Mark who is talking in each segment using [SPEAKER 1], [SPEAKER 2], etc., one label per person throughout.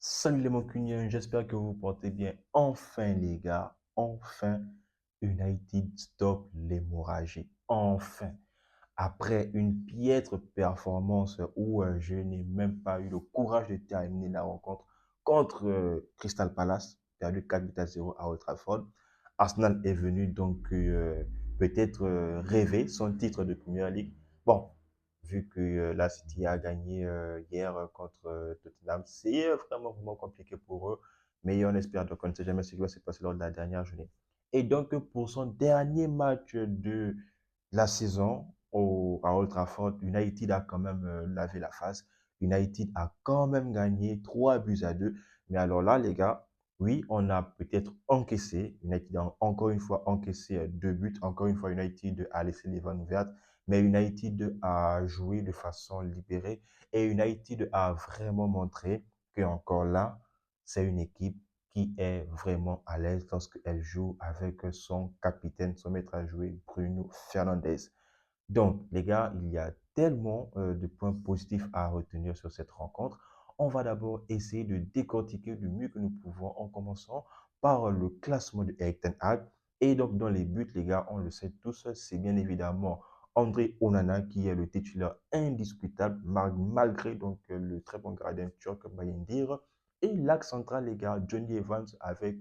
[SPEAKER 1] Salut les Mancuniens, j'espère que vous vous portez bien. Enfin les gars, enfin United stop l'hémorragie. Enfin, après une piètre performance où je n'ai même pas eu le courage de terminer la rencontre contre Crystal Palace, perdu 4 buts à 0 à Old Trafford. Arsenal est venu donc peut-être rêver son titre de Première Ligue. Bon, vu que la City a gagné hier contre Tottenham, c'est vraiment compliqué pour eux. Mais on espère donc, on ne sait jamais ce qui va se passer lors de la dernière journée. Et donc, pour son dernier match de la saison à Old Trafford, United a quand même lavé la face. United a quand même gagné 3 buts à 2. Mais alors là, les gars, oui, on a peut-être encaissé. United a encore une fois encaissé 2 buts. Encore une fois, United a laissé les vannes ouvertes. Mais United a joué de façon libérée. Et United a vraiment montré que encore là, c'est une équipe qui est vraiment à l'aise lorsqu'elle joue avec son capitaine, son maître à jouer, Bruno Fernandes. Donc, les gars, il y a tellement de points positifs à retenir sur cette rencontre. On va d'abord essayer de décortiquer du mieux que nous pouvons en commençant par le classement de Erik Ten Hag. Et donc, dans les buts, les gars, on le sait tous, c'est bien évidemment André Onana qui est le titulaire indiscutable malgré donc le très bon gardien turc Bayindir. Et l'axe central, les gars, Johnny Evans avec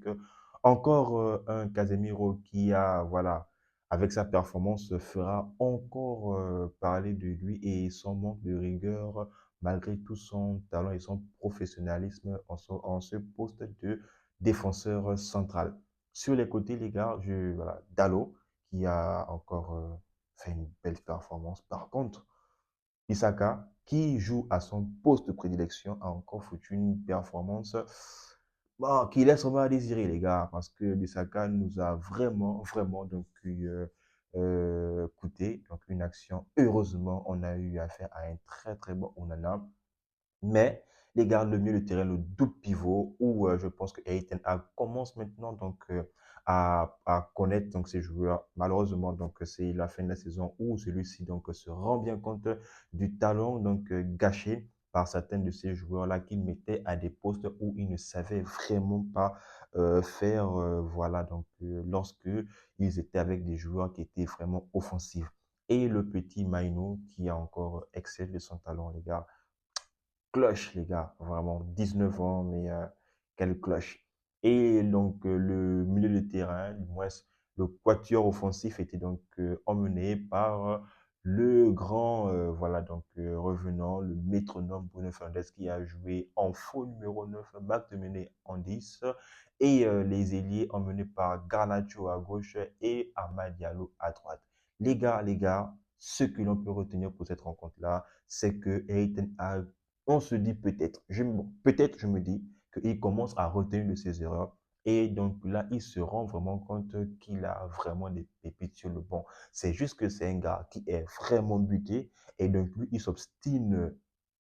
[SPEAKER 1] encore un Casemiro qui a, voilà, avec sa performance, fera encore parler de lui et son manque de rigueur, malgré tout son talent et son professionnalisme en ce poste de défenseur central. Sur les côtés, les gars, voilà, Dalot, qui a encore fait une belle performance. Par contre, Isaka, qui joue à son poste de prédilection, a encore foutu une performance bon, qui laisse vraiment à désirer, les gars, parce que Isaka nous a vraiment donc, coûté donc, une action. Heureusement, on a eu affaire à un très bon Onana. Mais les gars, le milieu de terrain, le double pivot, où je pense que Eric Ten Hag commence maintenant donc, à connaître donc, ses joueurs. Malheureusement, donc, c'est la fin de la saison où celui-ci donc, se rend bien compte du talent donc, gâché par certains de ces joueurs-là qu'il mettait à des postes où ils ne savaient vraiment pas faire, voilà, donc, lorsque ils étaient avec des joueurs qui étaient vraiment offensifs. Et le petit Maino qui a encore excellé de son talent, les gars, cloche, les gars. Vraiment, 19 ans, mais quelle cloche. Et donc, le milieu de terrain, du moins, le quatuor offensif était donc emmené par le grand, voilà, donc revenant, le métronome Bruno Fernandes qui a joué en faux numéro 9, McTominay en 10, et les ailiers emmenés par Garnacho à gauche et Amad Diallo à droite. Les gars, ce que l'on peut retenir pour cette rencontre-là, c'est que Eric Ten Hag, on se dit peut-être, peut-être je me dis qu'il commence à retenir de ses erreurs et donc là, il se rend vraiment compte qu'il a vraiment des pépites sur le banc. C'est juste que c'est un gars qui est vraiment buté et donc lui, il s'obstine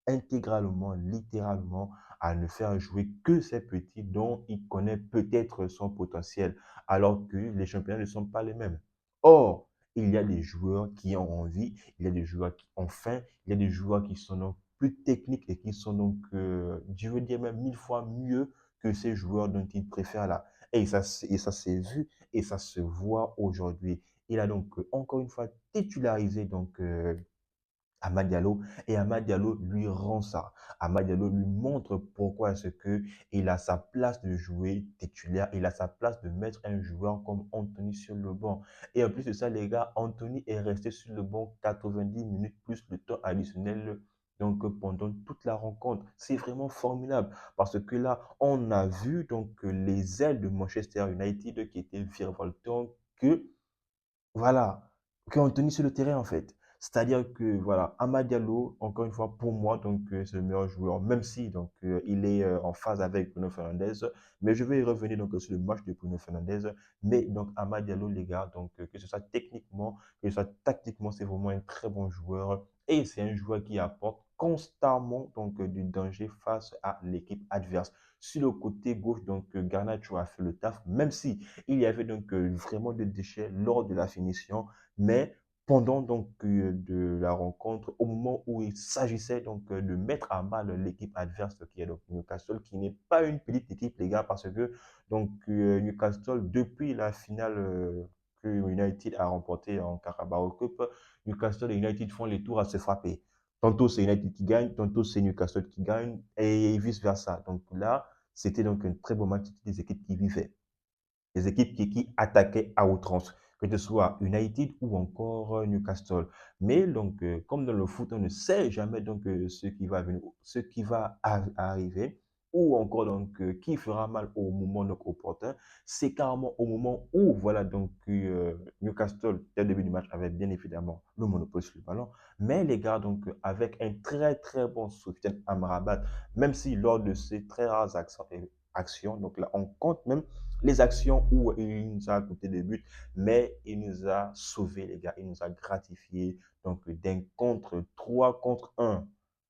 [SPEAKER 1] intégralement, littéralement, à ne faire jouer que ces petits dont il connaît peut-être son potentiel, alors que les championnats ne sont pas les mêmes. Or, il y a des joueurs qui ont envie, il y a des joueurs qui ont faim, il y a des joueurs qui sont donc plus techniques et qui sont donc, je veux dire même 1000 fois mieux que ces joueurs dont il préfère là. Et ça s'est vu et ça se voit aujourd'hui. Il a donc encore une fois titularisé donc Amad Diallo et Amad Diallo lui rend ça. Amad Diallo lui montre pourquoi est-ce que il a sa place de jouer titulaire, il a sa place de mettre un joueur comme Anthony sur le banc. Et en plus de ça, les gars, Anthony est resté sur le banc 90 minutes plus le temps additionnel donc pendant toute la rencontre. C'est vraiment formidable parce que là, on a vu donc les ailes de Manchester United qui étaient virevoltantes que voilà, Anthony sur le terrain en fait. C'est-à-dire que voilà, Amad Diallo, encore une fois, pour moi, donc c'est le meilleur joueur, même si donc il est en phase avec Bruno Fernandes. Mais je vais y revenir donc sur le match de Bruno Fernandes. Mais donc Amad Diallo, les gars, donc que ce soit techniquement, que ce soit tactiquement, c'est vraiment un très bon joueur. Et c'est un joueur qui apporte constamment donc du danger face à l'équipe adverse. Sur le côté gauche, donc Garnacho a fait le taf, même si il y avait donc vraiment des déchets lors de la finition, mais pendant donc de la rencontre, au moment où il s'agissait donc de mettre à mal l'équipe adverse qui est donc Newcastle, qui n'est pas une petite équipe, les gars, parce que donc Newcastle, depuis la finale que United a remportée en Carabao Cup, Newcastle et United font les tours à se frapper. Tantôt c'est United qui gagne, tantôt c'est Newcastle qui gagne, et vice-versa. Donc là, c'était donc un très beau match des équipes qui vivaient, des équipes qui attaquaient à outrance, que ce soit United ou encore Newcastle. Mais donc, comme dans le foot, on ne sait jamais donc ce qui va venir, ce qui va arriver, ou encore donc qui fera mal au moment donc opportun. C'est carrément au moment où voilà donc Newcastle dès le début du match avait bien évidemment le monopole sur le ballon, mais les gars donc avec un très très bon soutien à Amrabat, même si lors de ces très rares actions, donc là on compte même les actions où il nous a coûté des buts, mais il nous a sauvés, les gars. Il nous a gratifié. Donc, d'un contre 3 contre un.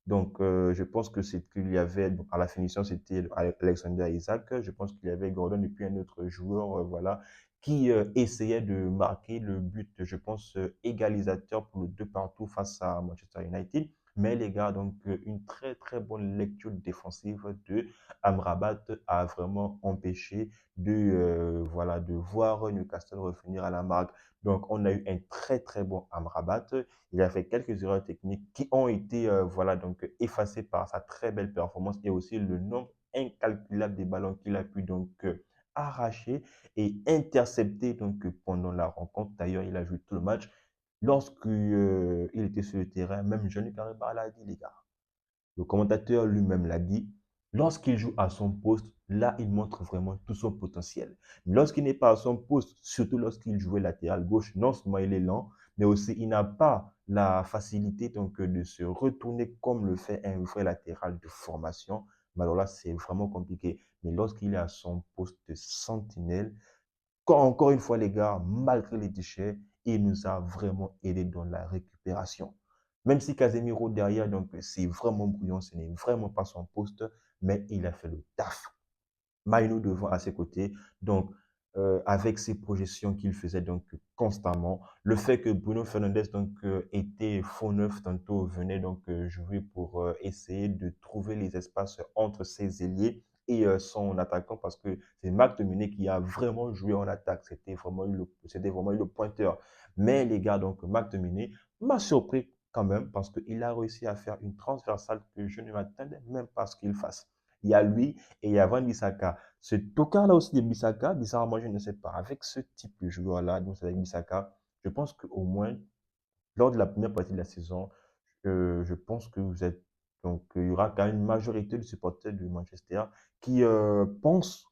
[SPEAKER 1] Donc, je pense que c'est qu'il y avait, bon, à la finition, c'était Alexander Isaac. Je pense qu'il y avait Gordon et puis un autre joueur, voilà, qui essayait de marquer le but, je pense, égalisateur pour le 2 partout face à Manchester United. Mais les gars, donc, une très, très bonne lecture défensive de Amrabat a vraiment empêché voilà, de voir Newcastle revenir à la marque. Donc, on a eu un très, très bon Amrabat. Il a fait quelques erreurs techniques qui ont été voilà, donc, effacées par sa très belle performance et aussi le nombre incalculable des ballons qu'il a pu donc arracher et intercepter donc, pendant la rencontre. D'ailleurs, il a joué tout le match. Lorsqu'il il était sur le terrain, même Johnny Carrera l'a dit, les gars. Le commentateur lui-même l'a dit, lorsqu'il joue à son poste, là, il montre vraiment tout son potentiel. Mais lorsqu'il n'est pas à son poste, surtout lorsqu'il jouait latéral gauche, non seulement il est lent, mais aussi il n'a pas la facilité donc, de se retourner comme le fait un vrai latéral de formation. Mais alors là, c'est vraiment compliqué. Mais lorsqu'il est à son poste de sentinelle, encore une fois, les gars, malgré les déchets, il nous a vraiment aidé dans la récupération. Même si Casemiro derrière, donc c'est vraiment brouillon, ce n'est vraiment pas son poste, mais il a fait le taf. Maïno devant à ses côtés. Donc, avec ses projections qu'il faisait donc constamment, le fait que Bruno Fernandes donc était faux neuf tantôt venait donc jouer pour essayer de trouver les espaces entre ses ailiers et son attaquant parce que c'est Marc Dominé qui a vraiment joué en attaque. C'était vraiment le pointeur. Mais les gars, donc Marc Dominé m'a surpris quand même parce qu'il a réussi à faire une transversale que je ne m'attendais même pas à ce qu'il fasse. Il y a lui et il y a Van Bissaka. Ce tocard-là aussi de Bissaka, bizarrement, je ne sais pas, avec ce type de joueur-là, donc avec Bissaka, je pense qu'au moins, lors de la première partie de la saison, je pense que vous êtes. Donc, il y aura quand même une majorité de supporters de Manchester qui pensent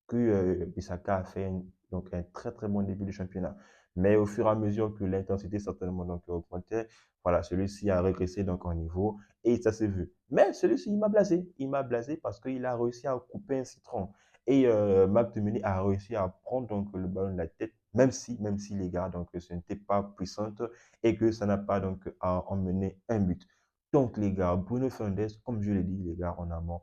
[SPEAKER 1] que Bissaka a fait donc un très très bon début de championnat. Mais au fur et à mesure que l'intensité certainement donc augmentait, voilà, celui-ci a régressé donc en niveau et ça s'est vu. Mais celui-ci, il m'a blasé. Il m'a blasé parce qu'il a réussi à couper un citron. Et McTominay a réussi à prendre donc le ballon de la tête, même si les gars, donc ce n'était pas puissante et que ça n'a pas donc emmené un but. Donc les gars, Bruno Fernandes, comme je l'ai dit les gars en amont,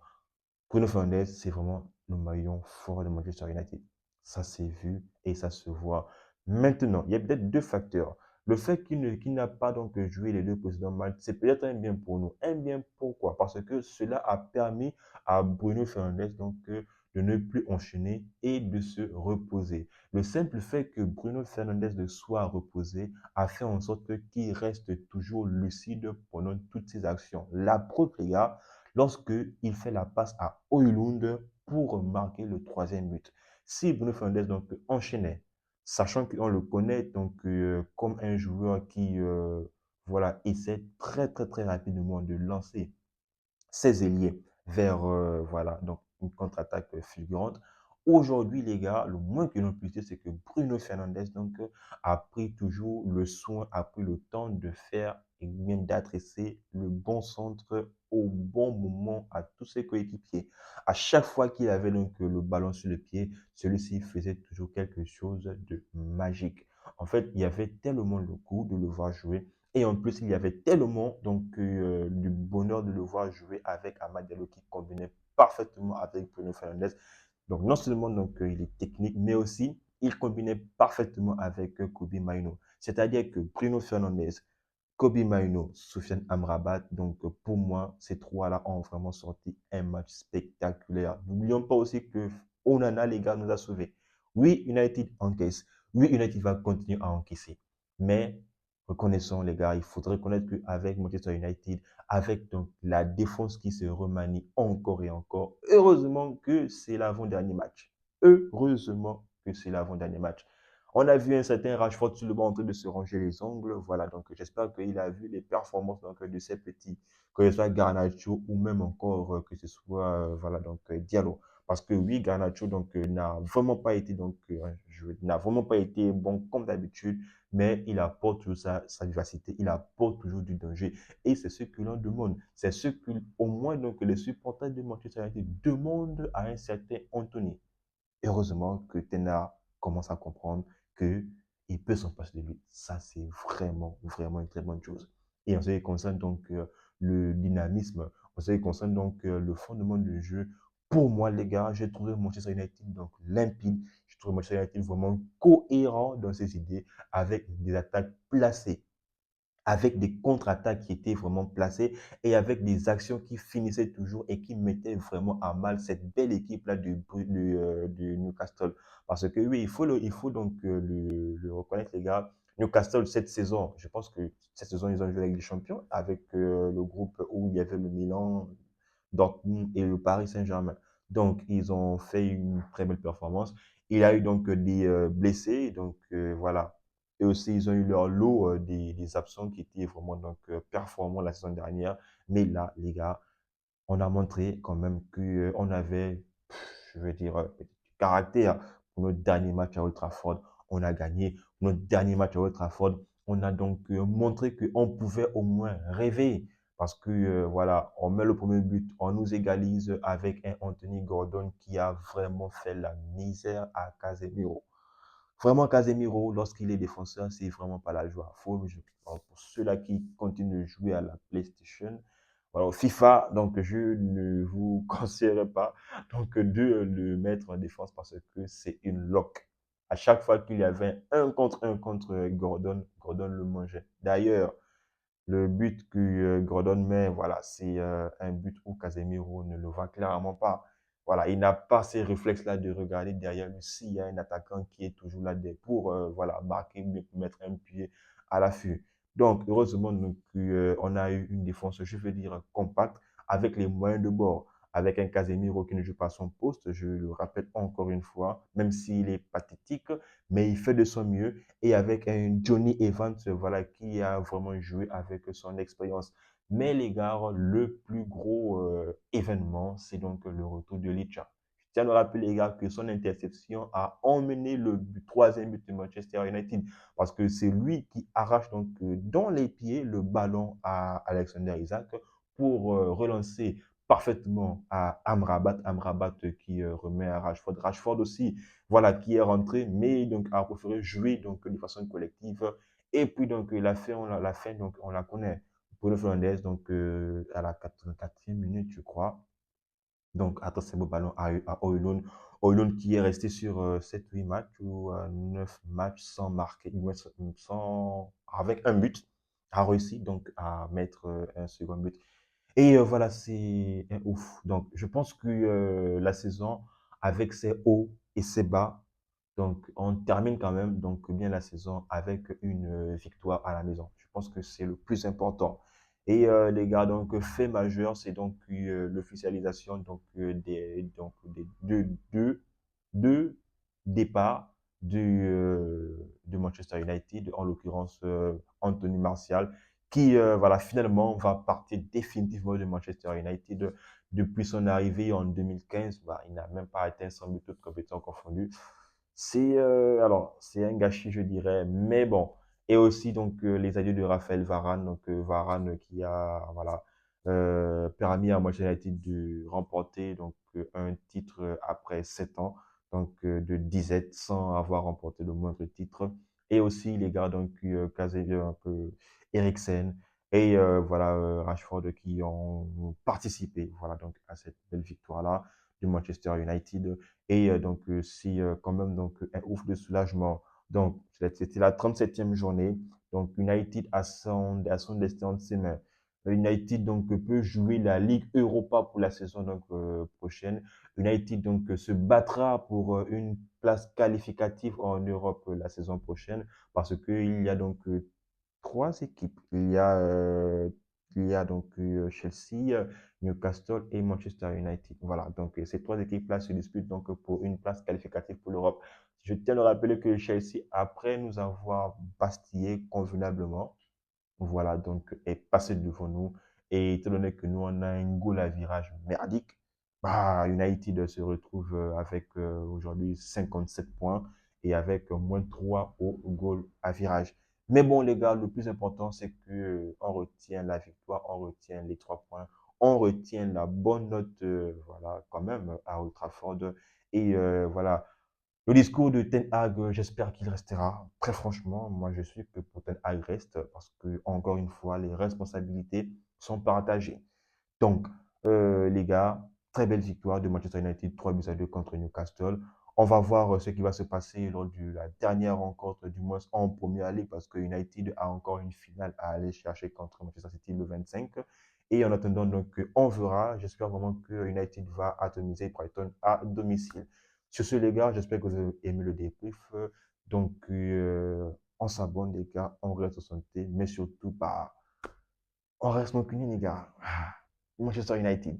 [SPEAKER 1] Bruno Fernandes, c'est vraiment le maillon fort de Manchester United. Ça s'est vu et ça se voit. Maintenant, il y a peut-être deux facteurs. Le fait qu'il n'a pas donc joué les deux précédents matchs, c'est peut-être un bien pour nous. Un bien pourquoi? Parce que cela a permis à Bruno Fernandes donc de ne plus enchaîner et de se reposer. Le simple fait que Bruno Fernandes soit reposé a fait en sorte qu'il reste toujours lucide pendant toutes ses actions. La preuve, les gars, lorsque il fait la passe à Højlund pour marquer le troisième but. Si Bruno Fernandes donc enchaînait, sachant qu'on le connaît donc comme un joueur qui voilà essaie très très très rapidement de lancer ses ailiers vers voilà, donc une contre-attaque fulgurante. Aujourd'hui, les gars, le moins que l'on puisse dire, c'est que Bruno Fernandes donc, a pris toujours le soin, a pris le temps de faire et bien d'adresser le bon centre au bon moment à tous ses coéquipiers. À chaque fois qu'il avait donc le ballon sur le pied, celui-ci faisait toujours quelque chose de magique. En fait, il y avait tellement le goût de le voir jouer et en plus, il y avait tellement donc, du bonheur de le voir jouer avec Amad Diallo qui combinait parfaitement avec Bruno Fernandes. Donc, non seulement donc, il est technique, mais aussi il combinait parfaitement avec Kobe Maino. C'est-à-dire que Bruno Fernandes, Kobe Maino, Soufiane Amrabat. Donc, pour moi, ces trois-là ont vraiment sorti un match spectaculaire. N'oublions pas aussi que Onana, les gars, nous a sauvés. Oui, United encaisse. Oui, United va continuer à encaisser. Mais, reconnaissons, les gars, il faudrait reconnaître qu'avec Manchester United, avec donc la défense qui se remanie encore et encore, heureusement que c'est l'avant-dernier match. Heureusement que c'est l'avant-dernier match. On a vu un certain Rashford sur le banc en train de se ranger les ongles. Voilà, donc j'espère qu'il a vu les performances donc, de ces petits, que ce soit Garnacho ou même encore que ce soit voilà, donc, Diallo. Parce que oui, Garnacho n'a vraiment pas été n'a vraiment pas été bon comme d'habitude, mais il apporte toujours sa vivacité, il apporte toujours du danger. Et c'est ce que l'on demande. C'est ce que au moins donc, les supporters de Manchester United demandent à un certain Anthony. Heureusement que Tena commence à comprendre qu'il peut s'en passer de lui. Ça, c'est vraiment, vraiment une très bonne chose. Et en ce qui concerne donc le dynamisme, en ce qui concerne donc le fondement du jeu, pour moi, les gars, j'ai trouvé Manchester United donc limpide. J'ai trouvé Manchester United vraiment cohérent dans ses idées avec des attaques placées avec des contre-attaques qui étaient vraiment placées et avec des actions qui finissaient toujours et qui mettaient vraiment à mal cette belle équipe-là du Newcastle. Parce que oui, il faut donc le reconnaître, les gars. Newcastle, cette saison, je pense que cette saison, ils ont joué avec les champions, avec le groupe où il y avait le Milan, Dortmund et le Paris Saint-Germain. Donc, ils ont fait une très belle performance. Il y a eu donc des blessés, donc voilà. Et aussi, ils ont eu leur lot des absents qui étaient vraiment donc, performants la saison dernière. Mais là, les gars, on a montré quand même qu'on avait, je veux dire, du caractère pour notre dernier match à Old Trafford. On a gagné. Pour notre dernier match à Old Trafford, on a donc montré qu'on pouvait au moins rêver. Parce que, voilà, on met le premier but, on nous égalise avec un Anthony Gordon qui a vraiment fait la misère à Casemiro. Vraiment, Casemiro, lorsqu'il est défenseur, c'est vraiment pas la joie. Pour ceux-là qui continuent de jouer à la PlayStation, voilà, au FIFA, donc je ne vous conseillerais pas donc, de le mettre en défense parce que c'est une lock. À chaque fois qu'il y avait un contre Gordon, Gordon le mangeait. D'ailleurs, le but que Gordon met, voilà, c'est un but où Casemiro ne le voit clairement pas. Voilà, il n'a pas ces réflexes-là de regarder derrière lui s'il y a un attaquant qui est toujours là pour voilà, marquer, mettre un pied à l'affût. Donc, heureusement, on a eu une défense, je veux dire, compacte, avec les moyens de bord, avec un Casemiro qui ne joue pas son poste, je le rappelle encore une fois, même s'il est pathétique, mais il fait de son mieux et avec un Johnny Evans voilà, qui a vraiment joué avec son expérience. Mais les gars, le plus gros événement, c'est donc le retour de Licha. Je tiens à le rappeler, les gars, que son interception a emmené troisième but de Manchester United parce que c'est lui qui arrache donc dans les pieds le ballon à Alexander Isaac pour relancer parfaitement à Amrabat. Amrabat qui remet à Rashford. Rashford aussi voilà, qui est rentré, mais donc a préféré jouer donc de façon collective. Et puis donc la fin donc on la connaît. Bruno Fernandes donc à la 84e minute, je crois. Donc attention au ballon à Højlund. Højlund qui est resté sur 7-8 matchs ou 9 matchs sans marquer, avec un but, a réussi donc à mettre un second but. Et voilà, c'est un ouf. Donc, je pense que la saison, avec ses hauts et ses bas, donc on termine quand même donc bien la saison avec une victoire à la maison. Je pense que c'est le plus important. Et les gars, donc fait majeur, c'est donc l'officialisation des deux départs de Manchester United, en l'occurrence Anthony Martial qui voilà, finalement va partir définitivement de Manchester United. Depuis son arrivée en 2015, bah, il n'a même pas atteint 100 buts toutes compétitions confondues. C'est un gâchis, je dirais, mais bon. Et aussi donc les adieux de Raphaël Varane, donc Varane qui a voilà permis à Manchester United de remporter donc un titre après 7 ans, donc de disette sans avoir remporté le moindre titre. Et aussi les gars donc Casemiro, un peu Eriksen et voilà Rashford qui ont participé voilà donc à cette belle victoire là. de Manchester United. Et donc, si quand même donc, un ouf de soulagement. Donc, c'était la 37e journée. Donc, United a son destin entre ses mains. United donc peut jouer la Ligue Europa pour la saison donc, prochaine. United donc se battra pour une place qualificative en Europe la saison prochaine parce qu'il y a donc trois équipes. Il y a donc Chelsea, Newcastle et Manchester United. Voilà, donc ces trois équipes-là se disputent donc pour une place qualificative pour l'Europe. Je tiens à rappeler que Chelsea, après nous avoir bastillé convenablement, voilà, donc est passé devant nous. Et étant donné que nous, on a un goal à virage merdique, bah, United se retrouve avec aujourd'hui 57 points et avec moins 3 au goal à virage. Mais bon, les gars, le plus important, c'est que on retient la victoire, on retient les 3 points, on retient la bonne note, voilà, quand même, à Old Trafford. Et voilà, le discours de Ten Hag, j'espère qu'il restera. Très franchement, moi, je suis que pour Ten Hag reste parce que, encore une fois, les responsabilités sont partagées. Donc, les gars, très belle victoire de Manchester United, 3 buts à 2 contre Newcastle. On va voir ce qui va se passer lors de la dernière rencontre, du moins en Première Ligue, parce que United a encore une finale à aller chercher contre Manchester City le 25. Et en attendant, donc, on verra. J'espère vraiment que United va atomiser Brighton à domicile. Sur ce, les gars, j'espère que vous avez aimé le débrief. Donc, on s'abonne, les gars, on reste en santé, mais surtout, bah, on reste non les gars. Manchester United.